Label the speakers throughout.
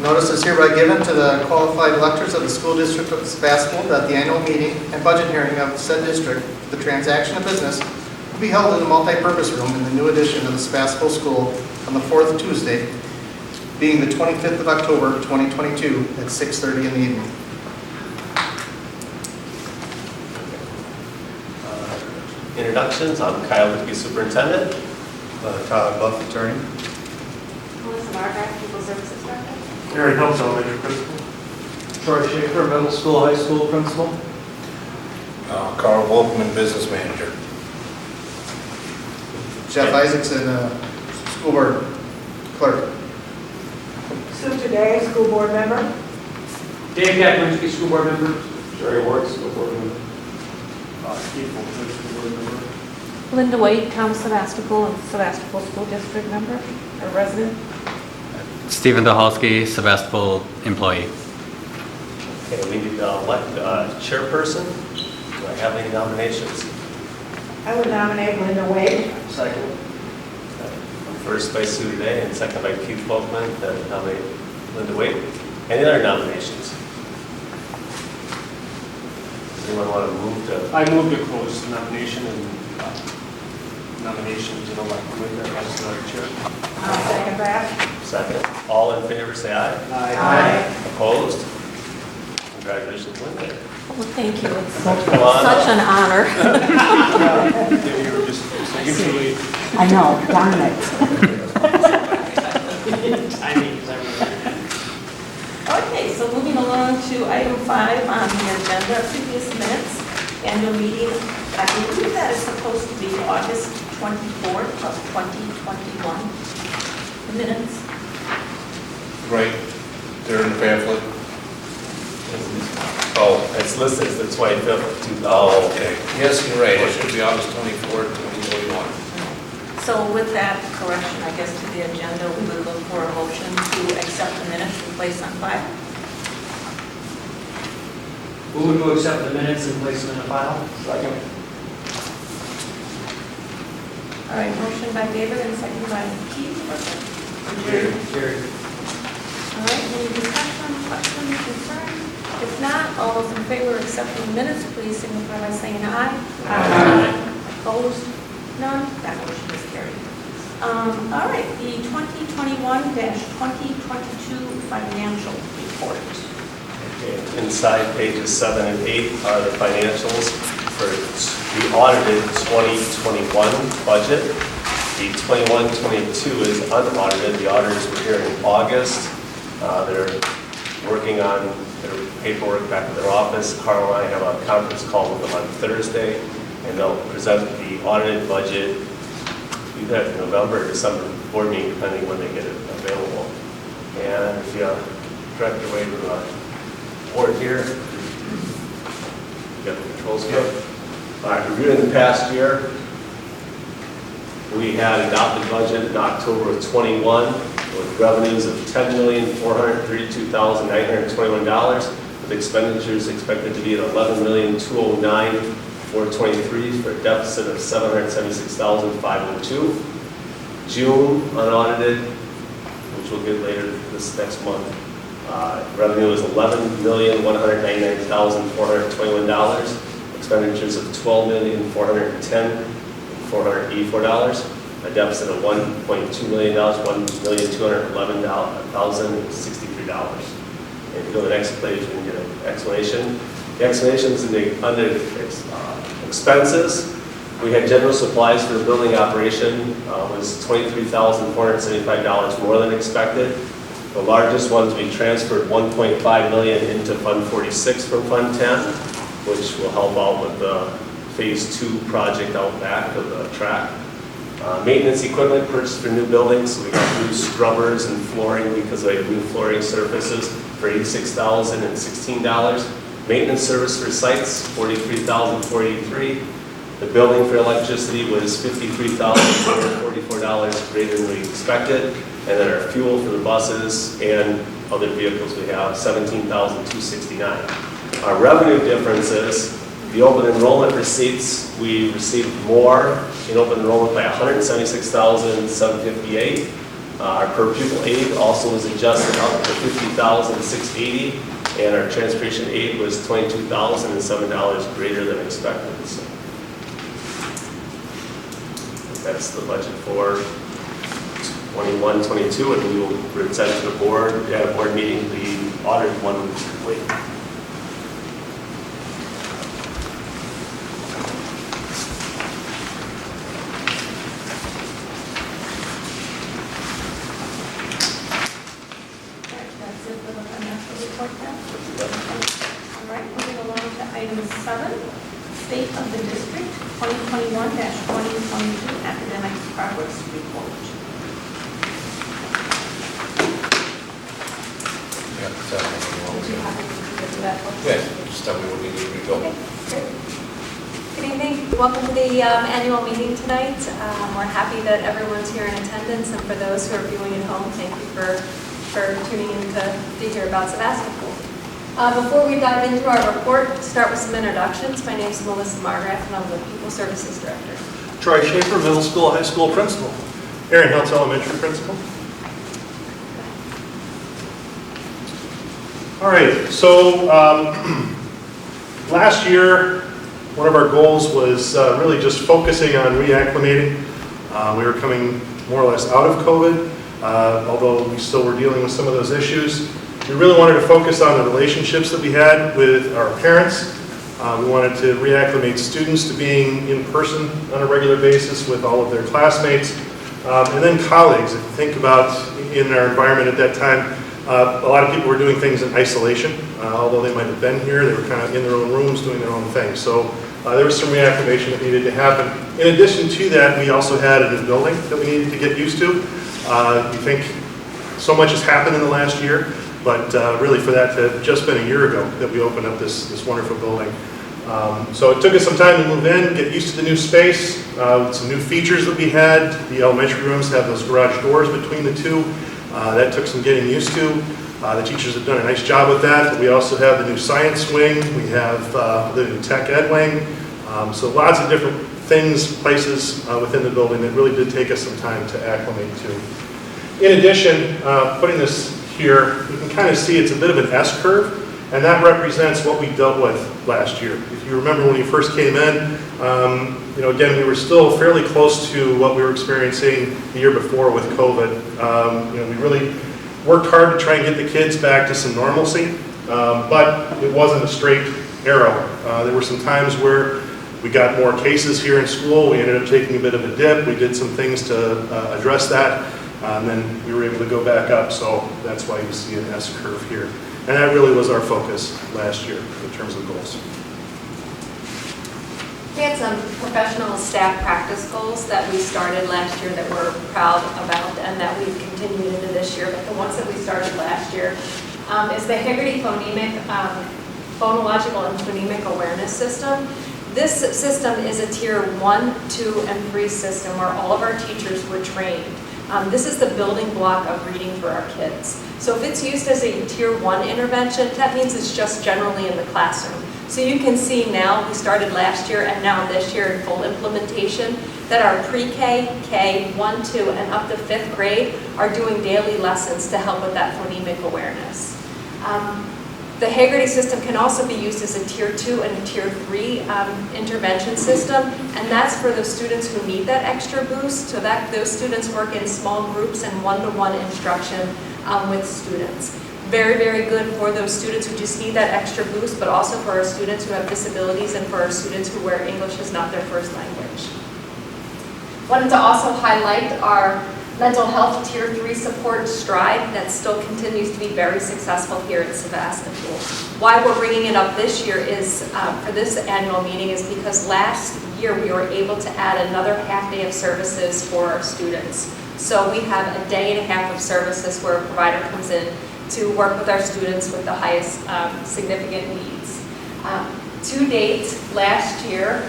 Speaker 1: Notice is hereby given to the qualified electors of the School District of Sevastopol that the annual meeting and budget hearing of said district, the transaction of business, will be held in the multi-purpose room in the new addition of the Sevastopol School on the fourth Tuesday, being the 25th of October, 2022 at 6:30 in the evening.
Speaker 2: Introductions. I'm Kyle Whitkey, Superintendent.
Speaker 3: Tyler Buff, Attorney.
Speaker 4: Melissa Margaret, People Services Director.
Speaker 5: Gary Helms, Elementary Principal.
Speaker 6: Troy Schaefer, Middle School, High School Principal.
Speaker 3: Carl Wolfman, Business Manager.
Speaker 1: Jeff Isaacson, School Board Clerk.
Speaker 4: Sue Today, School Board Member.
Speaker 6: Dave Gaglinski, School Board Member.
Speaker 5: Jerry Ward, School Board Member. Keith Fulton, School Board Member.
Speaker 4: Linda White, Town Sevastopol and Sevastopol School District Member, or resident.
Speaker 7: Stephen Dahalski, Sevastopol employee.
Speaker 2: Okay, we need to elect a chairperson. Do I have any nominations?
Speaker 4: I would nominate Linda White.
Speaker 6: Second.
Speaker 2: First by Sue Day and second by Keith Folkman. Then nominate Linda Wade. Any other nominations? Does anyone want to move to?
Speaker 5: I move to close the nomination and nominations and elect Linda as the chair.
Speaker 4: I'll second that.
Speaker 2: Second. All in favor, say aye.
Speaker 4: Aye.
Speaker 2: Opposed? Congratulations, Linda.
Speaker 4: Well, thank you. It's
Speaker 2: Come on
Speaker 4: such
Speaker 2: up.
Speaker 4: an honor.
Speaker 5: Maybe you were just usually
Speaker 8: I know, darn it.
Speaker 5: timing is everything.
Speaker 4: Okay, so moving along to item 5 on the agenda, previous minutes, annual meeting. I believe that is supposed to be August 24th of 2021. Minutes.
Speaker 3: Right. They're in the pamphlet.
Speaker 2: Oh, it's listed as the 25th of 2000.
Speaker 3: Oh, okay. Yes, you're right. It should be August 24th, 2021.
Speaker 4: So with that correction, I guess, to the agenda, we would look for a motion to accept the minutes and place on file.
Speaker 6: Move to accept the minutes and place them in the file. Second.
Speaker 4: All right, motion by David and second by Keith.
Speaker 6: Jerry.
Speaker 4: All right, any discussion, questions, concerns? If not, all those in favor of accepting the minutes, please signify by saying aye. Aye. Opposed? None? That motion is carried. All right, the 2021-2022 financial report.
Speaker 2: Okay, inside pages 7 and 8 are the financials for the audited 2021 budget. The 21-22 is unaudited. The auditors were here in August. They're working on their paperwork back at their office. Carl and I have a conference call with them on Thursday, and they'll present the audited budget either at the November or December board meeting, depending when they get it available. And if you Director Wade to the board here, get the controls here. All right, reviewing the past year, we had adopted budget in October of 21 with revenues of $10,432,921, with expenditures expected to be at $11,209,423 for a deficit of $776,502. June unaudited, which we'll get later this next month, revenue is $11,199,421, expenditures of $12,410,484, a deficit of $1.2 million, $1,211,063. And if you go to the next page, you can get an explanation. The explanation is under expenses. We had general supplies for the building operation was $23,475 more than expected. The largest ones, we transferred $1.5 million into Fund 46 from Fund 10, which will help out with the Phase 2 project out back of the track. Maintenance equipment purchased for new buildings. So we got new scrubbers and flooring because we have new flooring surfaces for $86,016. Maintenance service for sites, $43,483. The building for electricity was $53,444 greater than we expected. And then our fuel for the buses and other vehicles we have, $17,269. Our revenue differences, the open enrollment receipts, we received more in open enrollment by $176,758. Our per pupil aid also was adjusted up to $50,680, and our transportation aid was $22,007 greater than expected. So that's the budget for 21-22, and we will present to the board at a board meeting the audit 1 week later.
Speaker 4: That's it for the financial report then? All right, moving along to item 7, State of the District 2021-2022 Academic Progress Report.
Speaker 3: Yeah, so,
Speaker 4: Did you have anything to do that?
Speaker 3: yeah, just tell me what we need to go.
Speaker 4: Okay, great.
Speaker 9: Good evening. Welcome to the annual meeting tonight. We're happy that everyone's here in attendance, and for those who are viewing at home, thank you for tuning in to hear about Sevastopol. Before we dive into our report, start with some introductions. My name is Melissa Margraf, and I'm the People Services Director.
Speaker 5: Troy Schaefer, middle school, high school principal. Aaron Hiltz, elementary principal. All right, so last year, one of our goals was really just focusing on reacclimating. We were coming more or less out of COVID, although we still were dealing with some of those issues. We really wanted to focus on the relationships that we had with our parents. We wanted to reacclimate students to being in person on a regular basis with all of their classmates. And then colleagues, if you think about in our environment at that time, a lot of people were doing things in isolation. Although they might have been here, they were kind of in their own rooms doing their own thing. So there was some reacclimation that needed to happen. In addition to that, we also had a new building that we needed to get used to. We think so much has happened in the last year, but really for that to have just been a year ago that we opened up this wonderful building. So it took us some time to move in, get used to the new space, some new features that we had. The elementary rooms have those garage doors between the two. That took some getting used to. The teachers have done a nice job with that, but we also have the new science wing, we have the new tech ed wing, so lots of different things, places within the building that really did take us some time to acclimate to. In addition, putting this here, you can kind of see it's a bit of an S curve, and that represents what we dealt with last year. If you remember when you first came in, again, we were still fairly close to what we were experiencing the year before with COVID. We really worked hard to try and get the kids back to some normalcy, but it wasn't a straight arrow. There were some times where we got more cases here in school. We ended up taking a bit of a dip. We did some things to address that, and then we were able to go back up, so that's why you see an S curve here. And that really was our focus last year in terms of goals.
Speaker 9: We had some professional staff practice goals that we started last year that we're proud about and that we've continued into this year. But the ones that we started last year is the Haggerty Phonological and Phonemic Awareness System. This system is a tier 1, 2, and 3 system where all of our teachers were trained. This is the building block of reading for our kids. So if it's used as a tier 1 intervention, that means it's just generally in the classroom. So you can see now, we started last year and now this year in full implementation, that our pre-K, K, 1, 2, and up to 5th grade are doing daily lessons to help with that phonemic awareness. The Haggerty system can also be used as a tier 2 and a tier 3 intervention system, and that's for those students who need that extra boost, so that those students work in small groups and one-to-one instruction with students. Very, very good for those students who just need that extra boost, but also for our students who have disabilities and for our students where English is not their first language. Wanted to also highlight our mental health tier 3 support, STRIDE, that still continues to be very successful here at Sevastopol. Why we're bringing it up this year is, for this annual meeting, is because last year we were able to add another half day of services for our students. So we have a day and a half of services where a provider comes in to work with our students with the highest significant needs. To date, last year,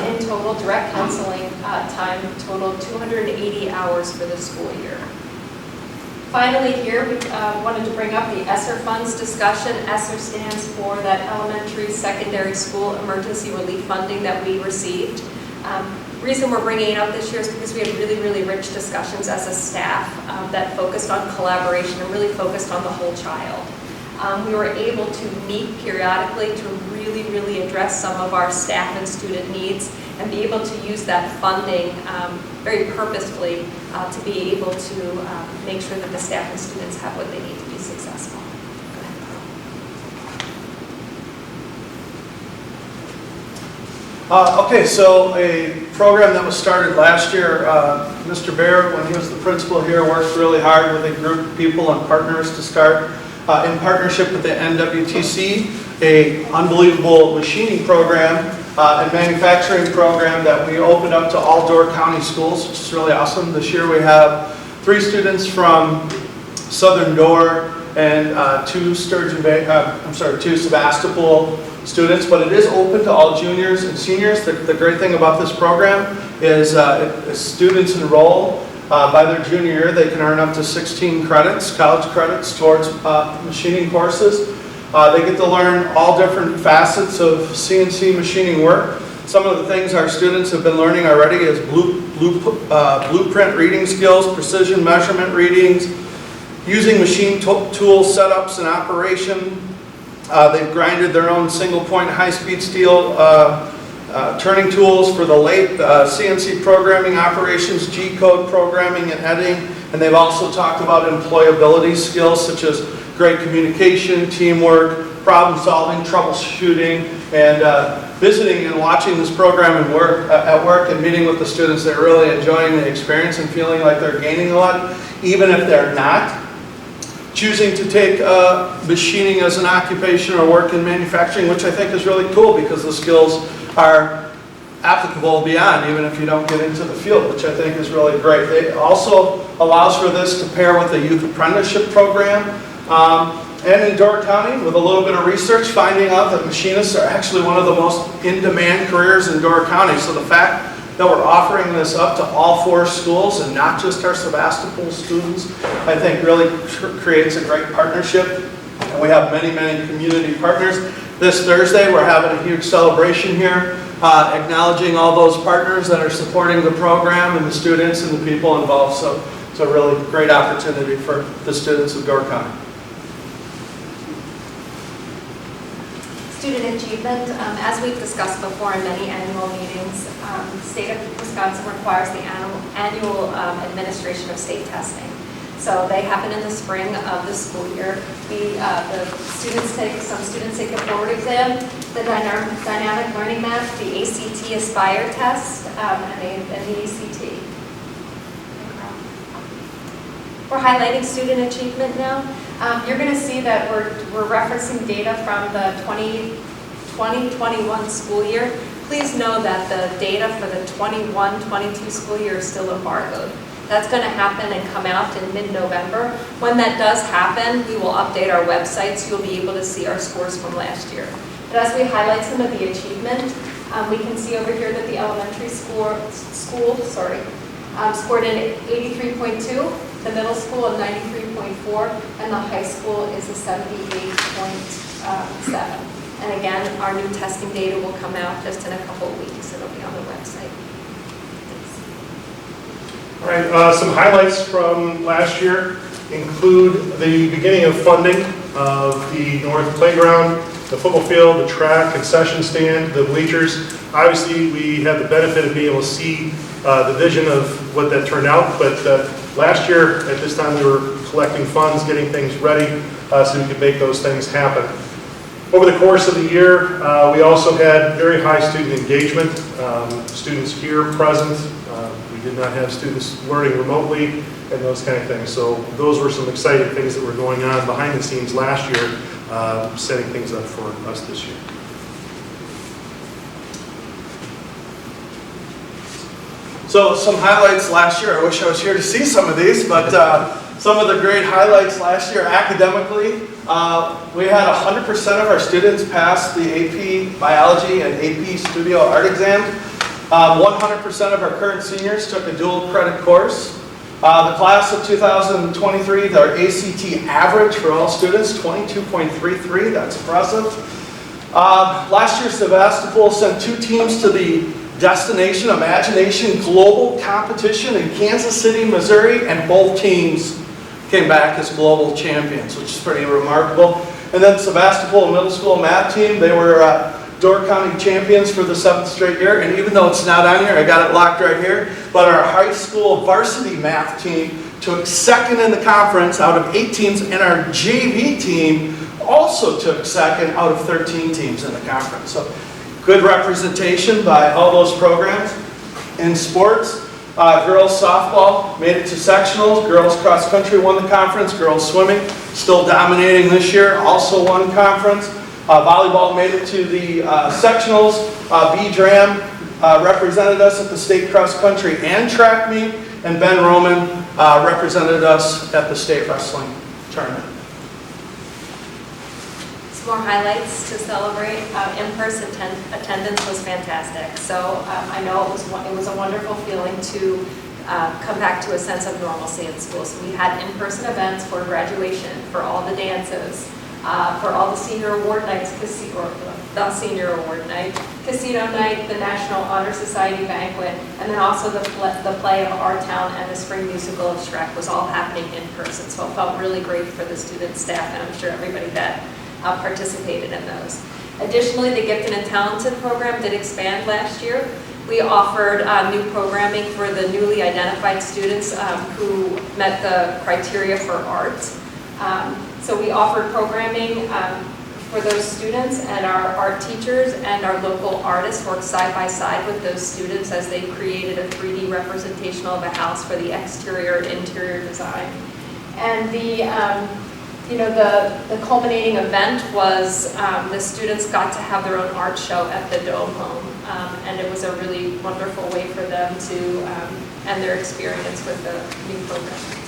Speaker 9: in total, direct counseling time totaled 280 hours for the school year. Finally here, we wanted to bring up the ESSER funds discussion. ESSER stands for that elementary secondary school emergency relief funding that we received. Reason we're bringing it up this year is because we had really, really rich discussions as a staff that focused on collaboration and really focused on the whole child. We were able to meet periodically to really, really address some of our staff and student needs and be able to use that funding very purposefully to be able to make sure that the staff and students have what they need to be successful. Go ahead, Carl.
Speaker 10: Okay, so a program that was started last year, Mr. Baird, when he was the principal here, worked really hard with a group of people and partners to start in partnership with the NWTC, a unbelievable machining program and manufacturing program that we opened up to all Door County schools, which is really awesome. This year we have 3 students from Southern Door and 2 Sevastopol students, but it is open to all juniors and seniors. The great thing about this program is as students enroll by their junior year, they can earn up to 16 credits, college credits towards machining courses. They get to learn all different facets of CNC machining work. Some of the things our students have been learning already is blueprint reading skills, precision measurement readings, using machine tool setups and operation. They've grinded their own single point high-speed steel turning tools for the lathe, CNC programming operations, G-code programming and editing, and they've also talked about employability skills such as great communication, teamwork, problem solving, troubleshooting, and visiting and watching this program at work and meeting with the students. They're really enjoying the experience and feeling like they're gaining a lot, even if they're not choosing to take machining as an occupation or work in manufacturing, which I think is really cool because the skills are applicable beyond, even if you don't get into the field, which I think is really great. It also allows for this to pair with the youth apprenticeship program. And in Door County, with a little bit of research, finding out that machinists are actually one of the most in-demand careers in Door County. So the fact that we're offering this up to all 4 schools and not just our Sevastopol students, I think really creates a great partnership. And we have many, many community partners. This Thursday, we're having a huge celebration here, acknowledging all those partners that are supporting the program and the students and the people involved. So it's a really great opportunity for the students of Door County.
Speaker 9: Student achievement, as we've discussed before in many annual meetings, the state of Wisconsin requires the annual administration of state testing. So they happen in the spring of the school year. Some students take a board exam, the dynamic learning map, the ACT Aspire test, and the ACT. We're highlighting student achievement now. You're going to see that we're referencing data from the 2020-21 school year. Please know that the data for the 21-22 school year is still embargoed. That's going to happen and come out in mid-November. When that does happen, we will update our website so you'll be able to see our scores from last year. But as we highlight some of the achievement, we can see over here that the elementary school scored in 83.2, the middle school a 93.4, and the high school is a 78.7. And again, our new testing data will come out just in a couple of weeks. It'll be on the website.
Speaker 5: All right, some highlights from last year include the beginning of funding of the north playground, the football field, the track, concession stand, the bleachers. Obviously, we had the benefit of being able to see the vision of what that turned out, but last year at this time we were collecting funds, getting things ready so we could make those things happen. Over the course of the year, we also had very high student engagement, students here present. We did not have students learning remotely and those kind of things. So those were some exciting things that were going on behind the scenes last year, setting things up for us this year.
Speaker 10: So some highlights last year. I wish I was here to see some of these, but some of the great highlights last year academically, we had 100% of our students pass the AP Biology and AP Studio Art exams. 100% of our current seniors took a dual credit course. The class of 2023, their ACT average for all students, 22.33, that's impressive. Last year, Sevastopol sent 2 teams to the Destination Imagination Global Competition in Kansas City, Missouri, and both teams came back as global champions, which is pretty remarkable. And then Sevastopol Middle School math team, they were Door County champions for the 7th straight year. And even though it's not on here, I got it locked right here, but our high school varsity math team took 2nd in the conference out of 8 teams, and our JV team also took 2nd out of 13 teams in the conference. So good representation by all those programs. In sports, girls softball made it to sectionals, girls cross country won the conference, girls swimming still dominating this year, also won conference. Volleyball made it to the sectionals. B-Dram represented us at the state cross country and track meet, and Ben Roman represented us at the state wrestling tournament.
Speaker 9: Some more highlights to celebrate. In-person attendance was fantastic. So I know it was a wonderful feeling to come back to a sense of normalcy in school. So we had in-person events for graduation, for all the dances, for all the senior award nights, the senior award night, casino night, the National Honor Society banquet, and then also the play of Our Town and the spring musical of Shrek was all happening in person. So it felt really great for the student, staff, and I'm sure everybody that participated in those. Additionally, the Gifted and Talented program did expand last year. We offered new programming for the newly identified students who met the criteria for art. So we offered programming for those students, and our art teachers and our local artists worked side by side with those students as they created a 3D representation of a house for the exterior and interior design. And the culminating event was the students got to have their own art show at the Dome Home, and it was a really wonderful way for them to end their experience with the new program.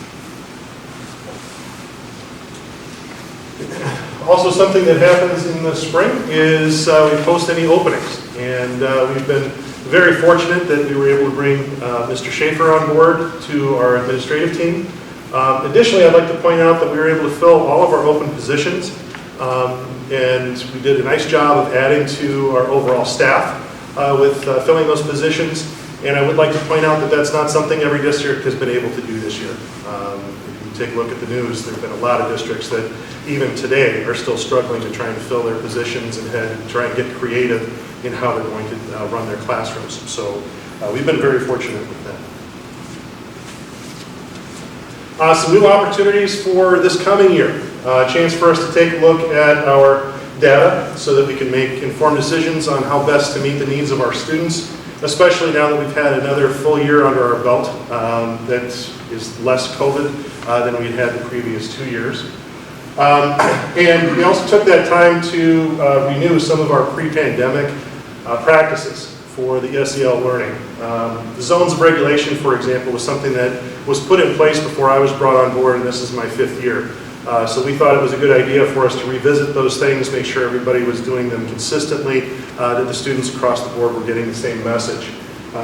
Speaker 5: Also, something that happens in the spring is we post any openings, and we've been very fortunate that we were able to bring Mr. Schaefer on board to our administrative team. Additionally, I'd like to point out that we were able to fill all of our open positions, and we did a nice job of adding to our overall staff with filling those positions. And I would like to point out that that's not something every district has been able to do this year. If you take a look at the news, there have been a lot of districts that even today are still struggling to try and fill their positions and try and get creative in how they're going to run their classrooms. So we've been very fortunate with that. Some new opportunities for this coming year. A chance for us to take a look at our data so that we can make informed decisions on how best to meet the needs of our students, especially now that we've had another full year under our belt that is less COVID than we had the previous 2 years. And we also took that time to renew some of our pre-pandemic practices for the SEL learning. The zones of regulation, for example, was something that was put in place before I was brought on board, and this is my 5th year. So we thought it was a good idea for us to revisit those things, make sure everybody was doing them consistently, that the students across the board were getting the same message.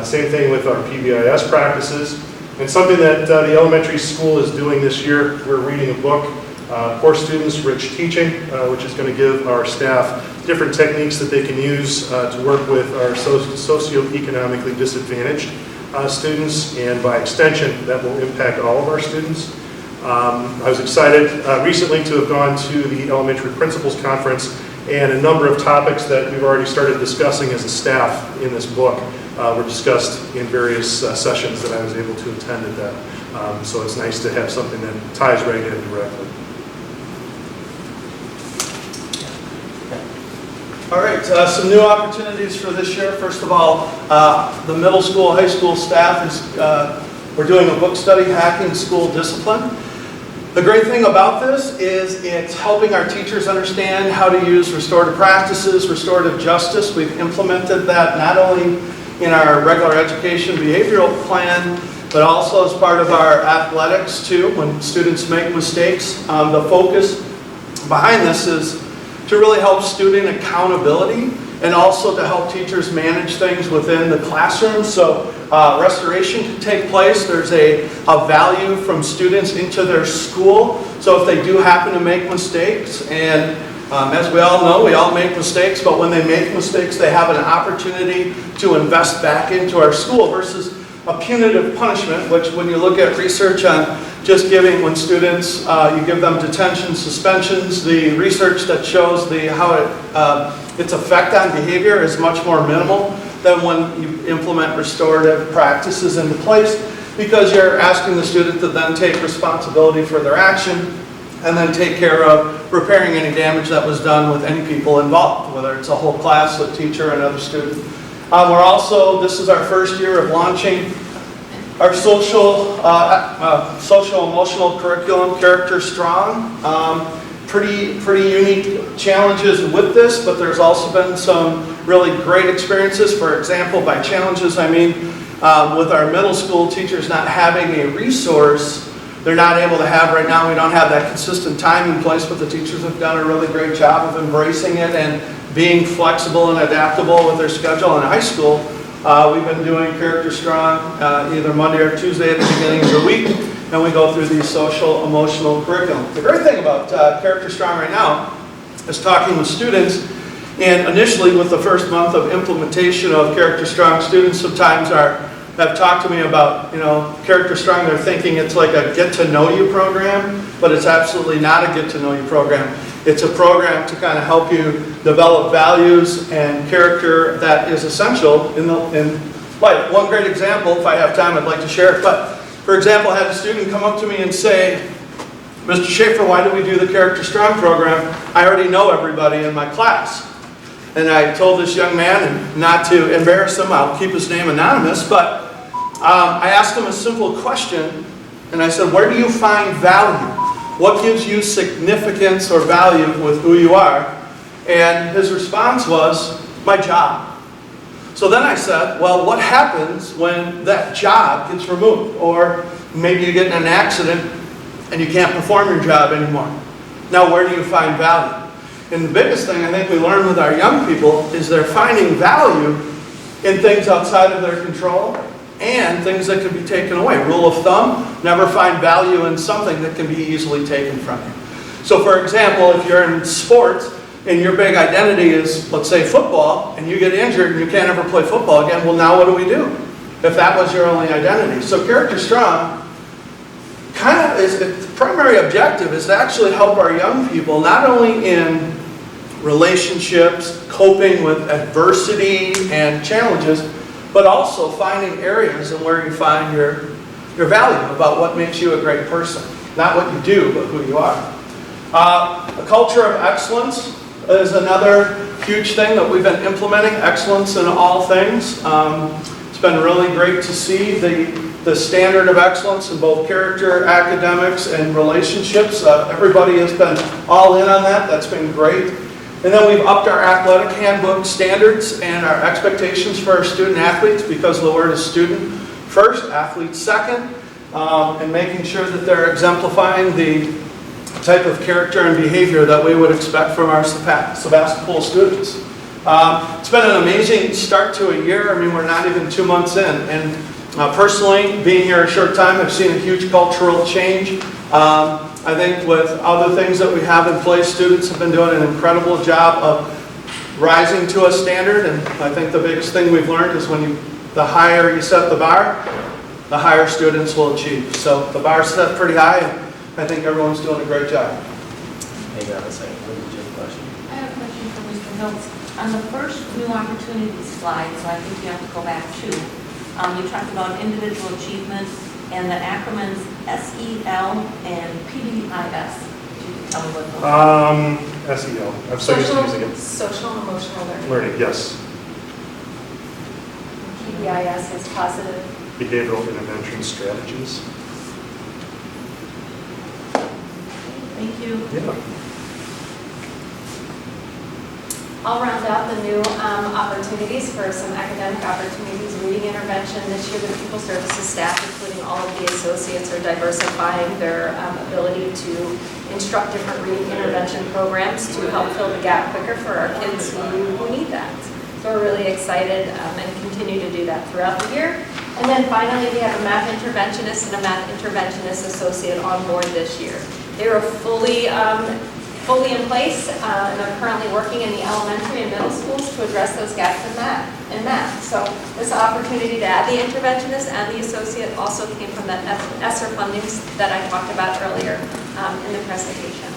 Speaker 5: Same thing with our PBIS practices. And something that the elementary school is doing this year, we're reading a book, Core Students Rich Teaching, which is going to give our staff different techniques that they can use to work with our socioeconomically disadvantaged students, and by extension, that will impact all of our students. I was excited recently to have gone to the Elementary Principals Conference, and a number of topics that we've already started discussing as a staff in this book were discussed in various sessions that I was able to attend at that. So it's nice to have something that ties right in directly.
Speaker 10: All right, some new opportunities for this year. First of all, the middle school, high school staff is, we're doing a book study, Hacking School Discipline. The great thing about this is it's helping our teachers understand how to use restorative practices, restorative justice. We've implemented that not only in our regular education behavioral plan, but also as part of our athletics too, when students make mistakes. The focus behind this is to really help student accountability and also to help teachers manage things within the classroom. So restoration can take place. There's a value from students into their school. So if they do happen to make mistakes and As we all know, we all make mistakes, but when they make mistakes, they have an opportunity to invest back into our school versus a punitive punishment, which when you look at research on just giving, when students, you give them detention, suspensions, the research that shows its effect on behavior is much more minimal than when you implement restorative practices into place, because you're asking the student to then take responsibility for their action and then take care of repairing any damage that was done with any people involved, whether it's a whole class, a teacher, another student. This is our first year of launching our social emotional curriculum, Character Strong. Pretty unique challenges with this, but there's also been some really great experiences. For example, by challenges, I mean with our middle school teachers not having a resource they're not able to have right now. We don't have that consistent time in place, but the teachers have done a really great job of embracing it and being flexible and adaptable with their schedule. In high school, we've been doing Character Strong either Monday or Tuesday at the beginning of the week, and we go through these social emotional curriculum. The great thing about Character Strong right now is talking with students, and initially with the first month of implementation of Character Strong, students sometimes have talked to me about, Character Strong. They're thinking it's like a get-to-know-you program, but it's absolutely not a get-to-know-you program. It's a program to kind of help you develop values and character that is essential in life. One great example, if I have time, I'd like to share it. But, for example, I had a student come up to me and say, Mr. Schaefer, why do we do the Character Strong program? I already know everybody in my class. And I told this young man, and not to embarrass him, I'll keep his name anonymous, but I asked him a simple question, and I said, where do you find value? What gives you significance or value with who you are? And his response was, my job. So then I said, well, what happens when that job gets removed? Or maybe you get in an accident and you can't perform your job anymore. Now, where do you find value? And the biggest thing I think we learn with our young people is they're finding value in things outside of their control and things that can be taken away. Rule of thumb, never find value in something that can be easily taken from you. So for example, if you're in sports and your big identity is, let's say, football, and you get injured and you can't ever play football again, well, now what do we do if that was your only identity? So Character Strong kind of is, the primary objective is to actually help our young people not only in relationships, coping with adversity and challenges, but also finding areas in where you find your value about what makes you a great person. Not what you do, but who you are. A culture of excellence is another huge thing that we've been implementing, excellence in all things. It's been really great to see the standard of excellence in both character, academics, and relationships. Everybody has been all in on that. That's been great. And then we've upped our athletic handbook standards and our expectations for our student athletes, because the word is student first, athlete second, and making sure that they're exemplifying the type of character and behavior that we would expect from our Sevastopol students. It's been an amazing start to a year. I mean, we're not even 2 months in. And personally, being here a short time, I've seen a huge cultural change. I think with other things that we have in place, students have been doing an incredible job of rising to a standard. And I think the biggest thing we've learned is the higher you set the bar, the higher students will achieve. So the bar's set pretty high, and I think everyone's doing a great job.
Speaker 2: Hang on a second. What did you have a question?
Speaker 4: I have a question for Mr. Hiltz. On the first new opportunities slide, so I think you have to go back to, you talked about individual achievement and the acronyms SEL and PBIS. Could you tell me what those are?
Speaker 5: SEL. I'm so used to using it.
Speaker 9: Social and emotional learning.
Speaker 5: Learning, yes.
Speaker 9: PBIS is positive.
Speaker 5: Behavioral intervention strategies.
Speaker 4: Thank you.
Speaker 5: Yeah.
Speaker 9: I'll round out the new opportunities for some academic opportunities. Reading intervention this year, the pupil services staff, including all of the associates, are diversifying their ability to instruct different reading intervention programs to help fill the gap quicker for our kids who need that. So we're really excited and continue to do that throughout the year. And then finally, we have a math interventionist and a math interventionist associate on board this year. They are fully fully in place, and they're currently working in the elementary and middle schools to address those gaps in math. So this opportunity to add the interventionist and the associate also came from that ESSER fundings that I talked about earlier in the presentation.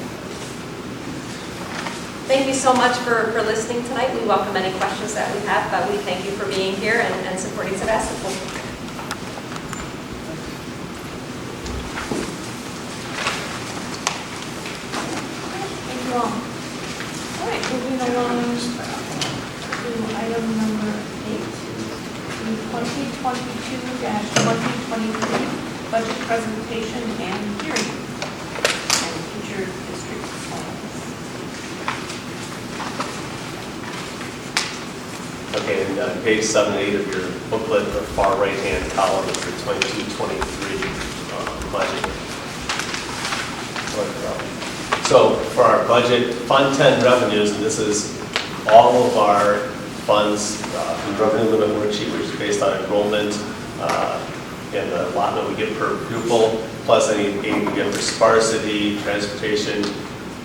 Speaker 9: Thank you so much for listening tonight. We welcome any questions that we have, but we thank you for being here and supporting Sevastopol. Thank you all. All right, moving along to item number 8, the 2022-2023 budget presentation and hearing and future district plans.
Speaker 2: Okay, and page 7 and 8 of your booklet, the far right-hand column is the 22-23 budget. So for our budget, Fund 10 revenues, and this is all of our funds, the revenue limit worksheet, which is based on enrollment, and the allotment we get per pupil, plus any aid we get for sparsity, transportation,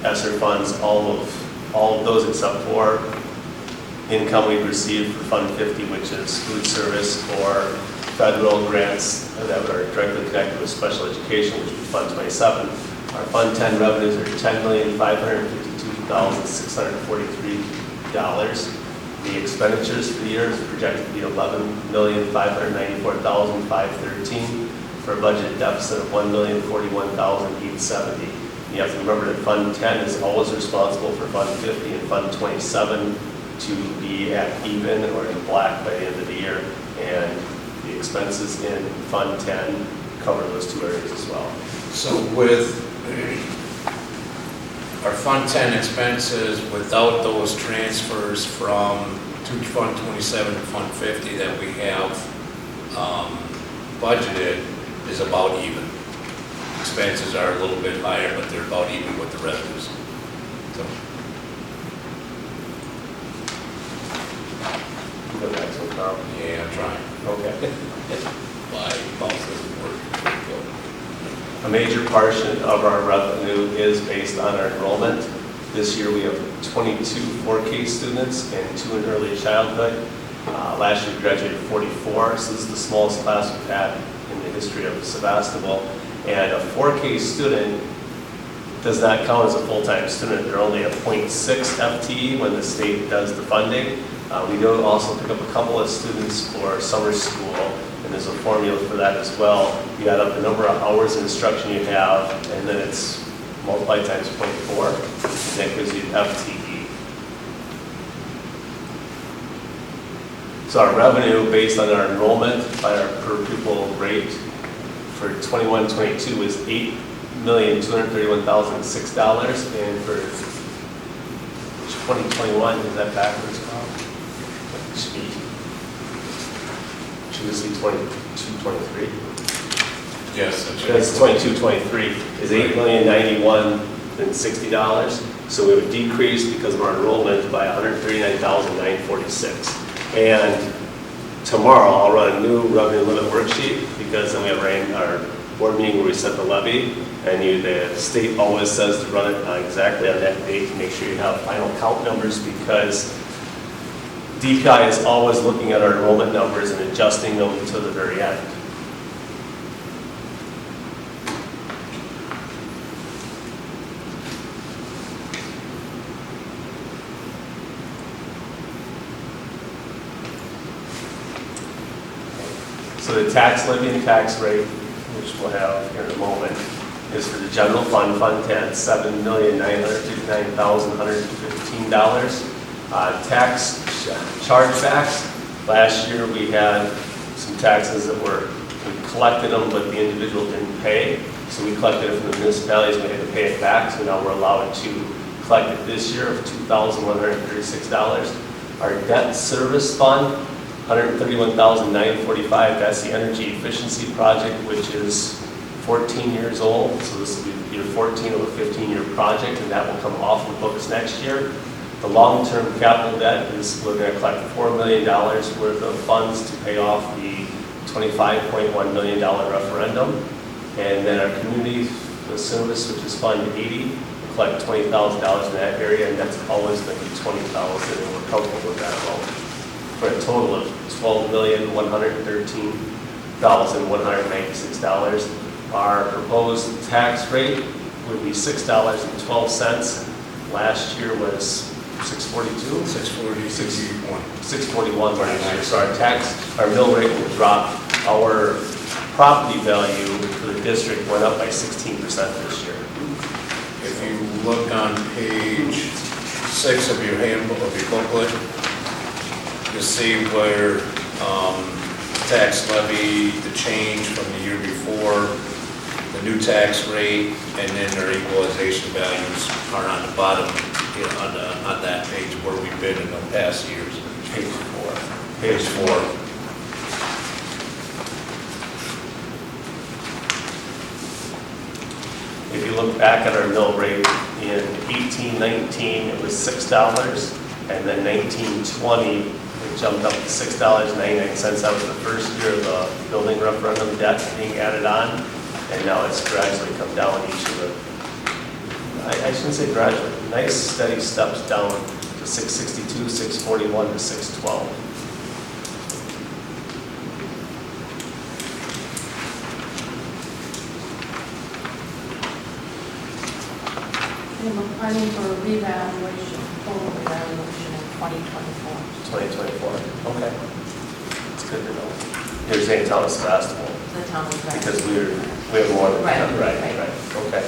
Speaker 2: ESSER funds, all of those except for income we've received for Fund 50, which is food service or federal grants that are directly connected with special education, which is Fund 27. Our Fund 10 revenues are $10,552,643. The expenditures for the year is projected to be $11,594,513 for a budget deficit of $1,041,870. You have to remember that Fund 10 is always responsible for Fund 50 and Fund 27 to be at even or in black by the end of the year, and the expenses in Fund 10 cover those two areas as well.
Speaker 3: So with our Fund 10 expenses, without those transfers from Fund 27 to Fund 50 that we have budgeted, is about even. Expenses are a little bit higher, but they're about even with the revenues. So.
Speaker 2: Go back to the top.
Speaker 3: Yeah, I'm trying.
Speaker 2: Okay.
Speaker 3: My mouse doesn't work.
Speaker 2: A major portion of our revenue is based on our enrollment. This year we have 22 4K students and 2 in early childhood. Last year we graduated 44, so this is the smallest class we've had in the history of Sevastopol. And a 4K student does not count as a full-time student. They're only a 0.6 FTE when the state does the funding. We do also pick up a couple of students for summer school, and there's a formula for that as well. You add up the number of hours of instruction you have, and then it's multiplied times 0.4, and that gives you FTE. So our revenue based on our enrollment by our per pupil rate for 21-22 is $8,231,006, and for 2021, is that backwards? Should this be 22-23?
Speaker 3: Yes.
Speaker 2: That's 22-23 is $8,091,060. So we would decrease because of our enrollment by $139,946. And tomorrow I'll run a new revenue limit worksheet, because then we have our board meeting where we set the levy, and the state always says to run it exactly on that date to make sure you have final count numbers, because DPI is always looking at our enrollment numbers and adjusting them to the very end. So the tax levy and tax rate, which we'll have here in a moment, is for the general fund, Fund 10, $7,959,115. Tax chargebacks. Last year we had some taxes that we collected them, but the individual didn't pay. So we collected it from the municipalities, and we had to pay it back. So now we're allowed to collect it this year of $2,136. Our debt service fund, $131,945. That's the energy efficiency project, which is 14 years old. So this will be either 14 or a 15-year project, and that will come off the books next year. The long-term capital debt is, we're going to collect $4 million worth of funds to pay off the $25.1 million referendum. And then our community service, which is Fund 80, collect $20,000 in that area, and that's always been $20,000, and we're comfortable with that amount. For a total of $12,113,196. Our proposed tax rate would be $6.12. Last year was $6.42? 641 last year. So our mill rate will drop. Our property value for the district went up by 16% this year.
Speaker 3: If you look on page 6 of your handbook, of your booklet, you'll see where tax levy, the change from the year before, the new tax rate, and then their equalization values are on the bottom, you know, on that page where we've been in the past years.
Speaker 2: Page 4.
Speaker 3: Page 4.
Speaker 2: If you look back at our mill rate in 1819, it was $6, and then 1920, it jumped up to $6.99. That was the first year of the building referendum debt being added on, and now it's gradually come down each of the, I shouldn't say gradually, nice steady steps down to 662, 641 to 612.
Speaker 4: And we're planning for a revaluation, total revaluation in 2024.
Speaker 2: 2024, okay. It's good to know. You're saying town of Sevastopol,
Speaker 4: The town of Sevastopol.
Speaker 2: because we have more than
Speaker 4: Right,
Speaker 2: that.
Speaker 4: right.
Speaker 2: Okay.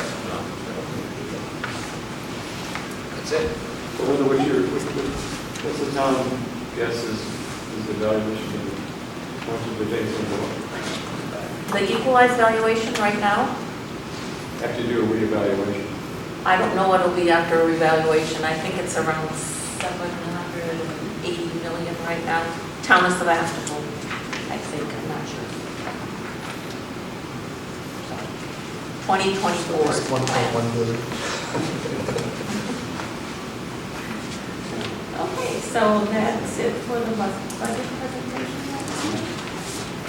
Speaker 3: That's it.
Speaker 11: What's the town guess is the valuation of most of the things in
Speaker 4: The equalized valuation right now,
Speaker 11: have to do a reevaluation?
Speaker 4: I don't know what it'll be after a revaluation. I think it's around 780 million right now. Town of Sevastopol, I think, I'm not sure. So, 2024.
Speaker 1: It's 1.1 billion.
Speaker 4: Okay, so that's it for the budget presentation.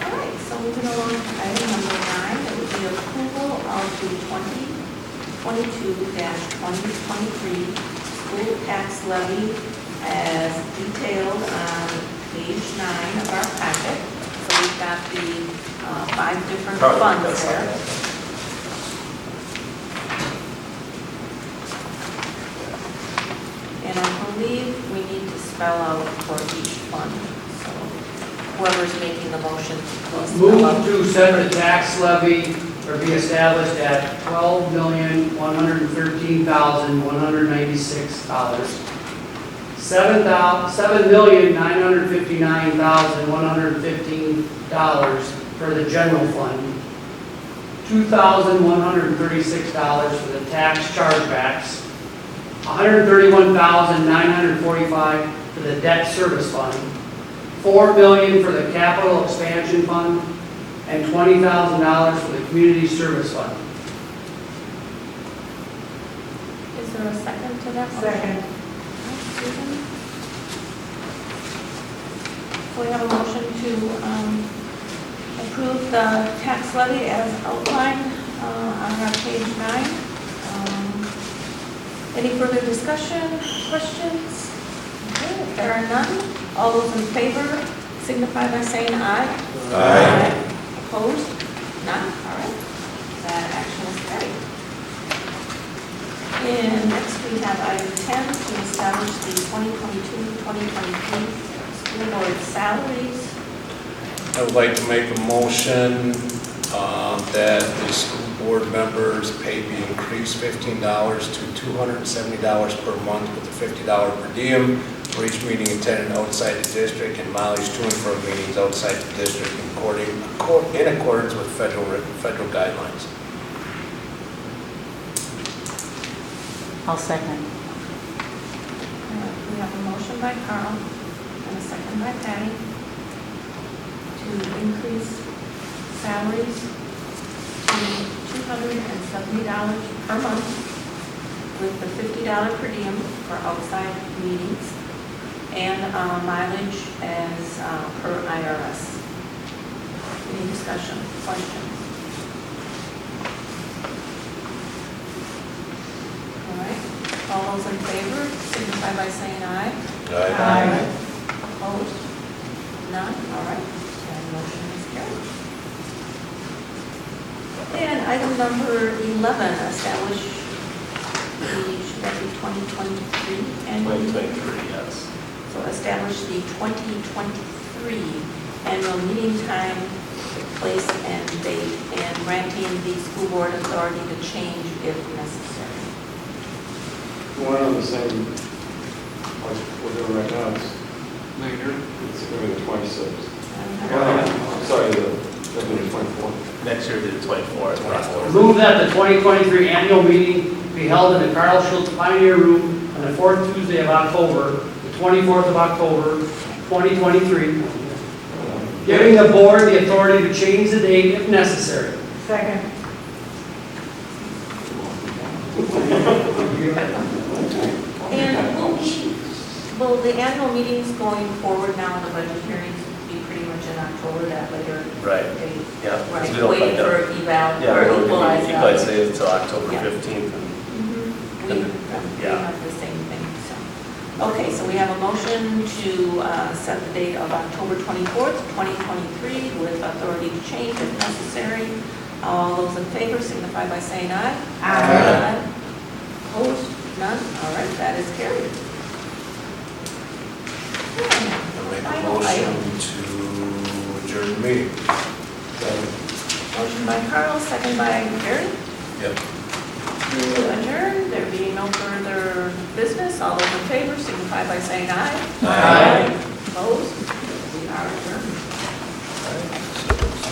Speaker 4: All right, so moving along to item number 9, it would be approval of the 2022-2023 school tax levy as detailed on page 9 of our packet. So we've got the 5 different funds there. And I believe we need to spell out for each fund. So whoever's making the motion, please spell out.
Speaker 6: Move to set the tax levy or be established at $12,113,196. $7,959,115 for the general fund. $2,136 for the tax chargebacks. $131,945 for the debt service fund. $4 million for the capital expansion fund, and $20,000 for the community service fund.
Speaker 4: Is there a second to that?
Speaker 8: Second.
Speaker 4: Susan? So we have a motion to approve the tax levy as outlined on our page 9. Any further discussion, questions? Okay, if there are none, all those in favor signify by saying aye.
Speaker 3: Aye.
Speaker 4: Opposed? None? All right. That action is carried. And next we have item 10 to establish the 2022-2023 school board salaries.
Speaker 3: I would like to make a motion that the school board members' pay be increased $15 to $270 per month with a $50 per diem for each meeting attended outside the district and mileage to and from meetings outside the district in accordance with federal guidelines.
Speaker 8: I'll second.
Speaker 4: We have a motion by Carl and a second by Patty to increase salaries to $270 per month with the $50 per diem for outside meetings and mileage as per IRS. Any discussion, questions? All right, All those in favor signify by saying aye.
Speaker 3: Aye.
Speaker 4: Opposed? None? All right. And motion is carried. And item number 11, establish the, should that be 2023 annual meeting?
Speaker 2: 2023, yes.
Speaker 4: So establish the 2023 annual meeting time, place and date, and granting the school board authority to change if necessary.
Speaker 11: One on the same, like we're doing right now, it's going to be the 26th. Sorry, the 24th.
Speaker 2: Next year, the 24th.
Speaker 6: Move that the 2023 annual meeting be held in the Carl Schultz Pioneer Room on the fourth Tuesday of October, the 24th of October, 2023, giving the board the authority to change the date if necessary.
Speaker 8: Second.
Speaker 4: And will the annual meetings going forward now in the budget hearings be pretty much in October, that later
Speaker 2: Right.
Speaker 4: date?
Speaker 2: Yeah. 'cause
Speaker 4: Right,
Speaker 2: we don't
Speaker 4: waiting
Speaker 2: find
Speaker 4: for
Speaker 2: out.
Speaker 4: eval,
Speaker 2: Yeah,
Speaker 4: or
Speaker 2: we don't
Speaker 4: equalize
Speaker 2: think
Speaker 4: that.
Speaker 2: equalize it until October
Speaker 4: Yeah.
Speaker 2: 15th.
Speaker 4: We
Speaker 2: Yeah.
Speaker 4: have the same thing, so. Okay, so we have a motion to set the date of October 24th, 2023, with authority to change if necessary. All those in favor signify by saying aye.
Speaker 8: Aye.
Speaker 4: Opposed? None? All right, that is carried.
Speaker 3: I make a
Speaker 4: Final
Speaker 3: motion
Speaker 4: item.
Speaker 3: to adjourn the meeting.
Speaker 4: Motion by Carl, second by Gary.
Speaker 3: Yep.
Speaker 4: To adjourn, there being no further business, all those in favor signify by saying aye.
Speaker 3: Aye.
Speaker 4: Opposed?